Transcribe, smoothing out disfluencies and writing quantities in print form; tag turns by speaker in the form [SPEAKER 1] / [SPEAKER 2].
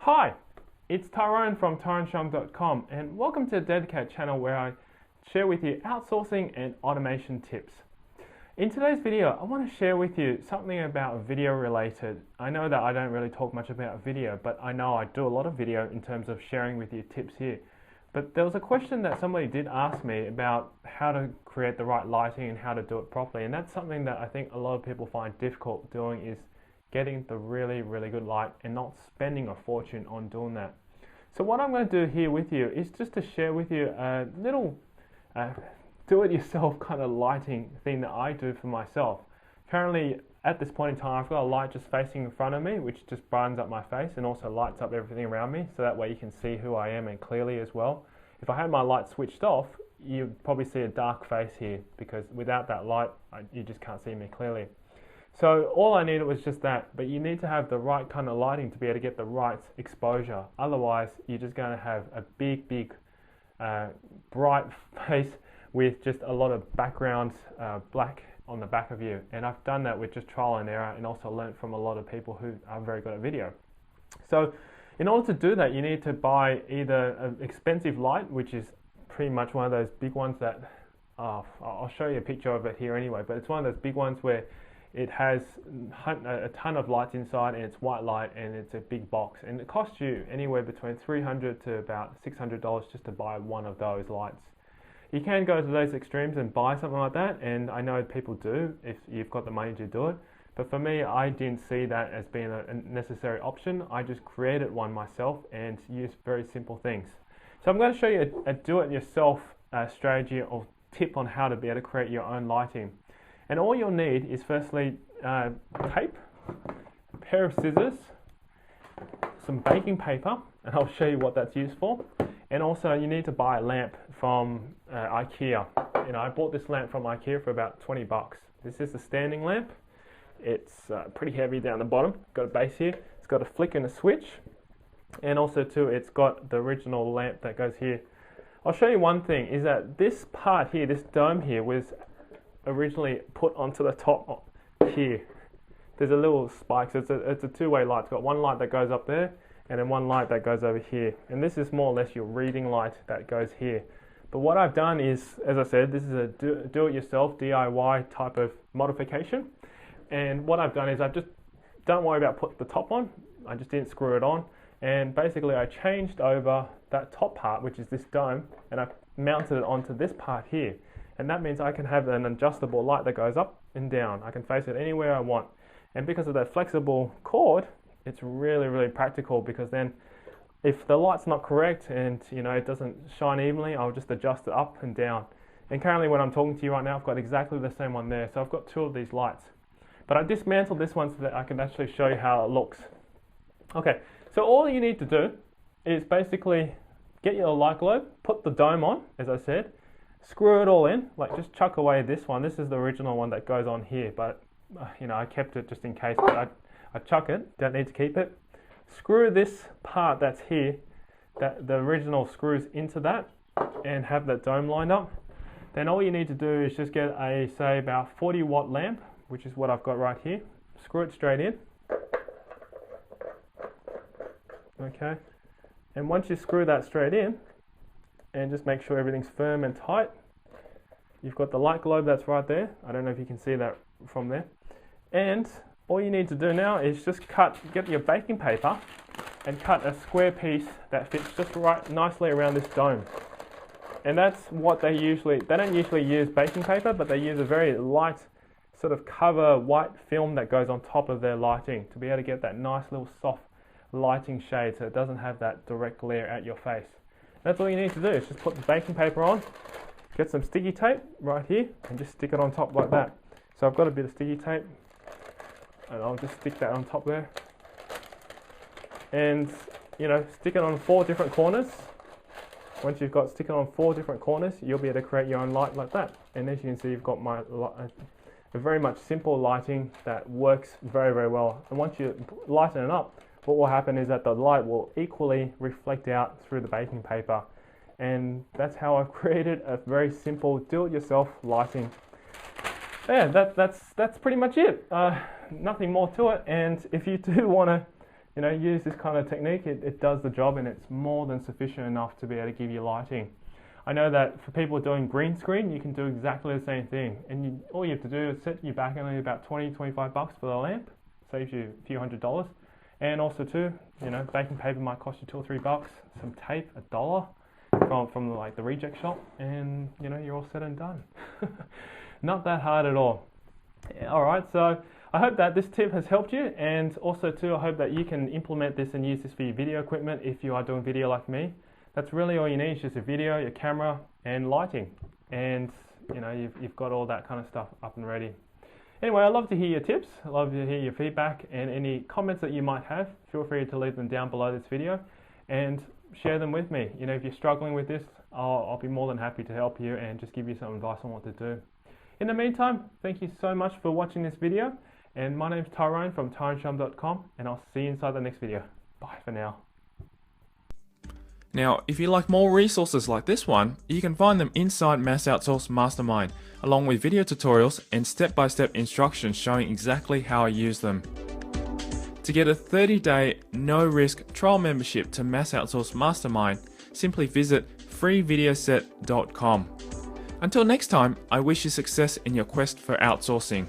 [SPEAKER 1] Hi, it's Tyrone from tyroneshung.com and welcome to the dedicated channel where I share with you outsourcing and automation tips. In today's video, I want to share with you something about video related. I know that I don't really talk much about video, but I know I do a lot of video in terms of sharing with you tips here. But there was a question that somebody did ask me about how to create the right lighting and how to do it properly, and that's something that I think a lot of people find difficult doing, is getting the really good light and not spending a fortune on doing that. So what I'm going to do here with you is just to share with you a little do-it-yourself kind of lighting thing that I do for myself. Currently, at this point in time, I've got a light just facing in front of me, which just brightens up my face and also lights up everything around me, so that way you can see who I am and clearly as well. If I had my light switched off, you'd probably see a dark face here, because without that light, you just can't see me clearly. So all I needed was just that, but you need to have the right kind of lighting to be able to get the right exposure. Otherwise, you're just going to have a big, bright face with just a lot of background black on the back of you. And I've done that with just trial and error, and also learned from a lot of people who are very good at video. So in order to do that, you need to buy either an expensive light, which is pretty much one of those big ones that, I'll show you a picture of it here anyway, but it's one of those big ones where it has a ton of lights inside, and it's white light, and it's a big box, and it costs you anywhere between $300 to about $600 just to buy one of those lights. You can go to those extremes and buy something like that, and I know people do if you've got the money to do it, but for me, I didn't see that as being a necessary option. I just created one myself and used very simple things. So I'm going to show you a do-it-yourself strategy or tip on how to be able to create your own lighting. And all you'll need is firstly tape, a pair of scissors, some baking paper, and I'll show you what that's used for. And also you need to buy a lamp from Ikea. I bought this lamp from Ikea for about 20 bucks. This is a standing lamp. It's pretty heavy down the bottom. Got a base here. It's got a flick and a switch. And also too, it's got the original lamp that goes here. I'll show you one thing, is that this part here, this dome here, was originally put onto the top here. There's a little spike, so it's a two-way light. It's got one light that goes up there, and then one light that goes over here. And this is more or less your reading light that goes here. But what I've done is, as I said, this is a do-it-yourself DIY type of modification. And what I've done is don't worry about putting the top on. I just didn't screw it on. And basically I changed over that top part, which is this dome, and I mounted it onto this part here. And that means I can have an adjustable light that goes up and down. I can face it anywhere I want. And because of that flexible cord, it's really practical, because then if the light's not correct and it doesn't shine evenly, I'll just adjust it up and down. And currently when I'm talking to you right now, I've got exactly the same one there. So I've got two of these lights. But I dismantled this one so that I can actually show you how it looks. Okay, so all you need to do is basically get your light globe, put the dome on, as I said, screw it all in, like just chuck away this one. This is the original one that goes on here, but I kept it just in case, but I chuck it, don't need to keep it. Screw this part that's here, that the original screws into that, and have that dome lined up. Then all you need to do is just get a, say, about 40 watt lamp, which is what I've got right here. Screw it straight in. Okay, and once you screw that straight in, and just make sure everything's firm and tight, you've got the light globe that's right there. I don't know if you can see that from there. And all you need to do now is just get your baking paper and cut a square piece that fits just right nicely around this dome. And that's what they don't usually use baking paper, but they use a very light sort of cover white film that goes on top of their lighting to be able to get that nice little soft lighting shade, so it doesn't have that direct glare at your face. That's all you need to do, is just put the baking paper on, get some sticky tape right here, and just stick it on top like that. So I've got a bit of sticky tape, and I'll just stick that on top there. And, stick it on 4 different corners. Once you've got stick it on 4 different corners, you'll be able to create your own light like that. And as you can see, you've got a very much simple lighting that works very well. And once you lighten it up, what will happen is that the light will equally reflect out through the baking paper. And that's how I've created a very simple do-it-yourself lighting. Yeah, that's pretty much it. Nothing more to it. And if you do want to use this kind of technique. It does the job, and it's more than sufficient enough to be able to give you lighting. I know that for people doing green screen, you can do exactly the same thing, and all you have to do is set your back only about $20-25 for the lamp, saves you a few $100s. And also too, baking paper might cost you $2 or $3, some tape, $1 from like the reject shop, and you're all set and done. Not that hard at all. Alright, so I hope that this tip has helped you, and also too, I hope that you can implement this and use this for your video equipment if you are doing video like me. That's really all you need, is just a video, your camera, and lighting. And you've got all that kind of stuff up and ready. Anyway, I'd love to hear your tips, I'd love to hear your feedback, and any comments that you might have. Feel free to leave them down below this video and share them with me. If you're struggling with this, I'll be more than happy to help you and just give you some advice on what to do. In the meantime, thank you so much for watching this video, and my name's Tyrone from tyronechum.com, and I'll see you inside the next video. Bye for now.
[SPEAKER 2] Now, if you like more resources like this one, you can find them inside Mass Outsource Mastermind, along with video tutorials and step-by-step instructions showing exactly how I use them. To get a 30-day, no-risk trial membership to Mass Outsource Mastermind, simply visit freevideoset.com. Until next time, I wish you success in your quest for outsourcing.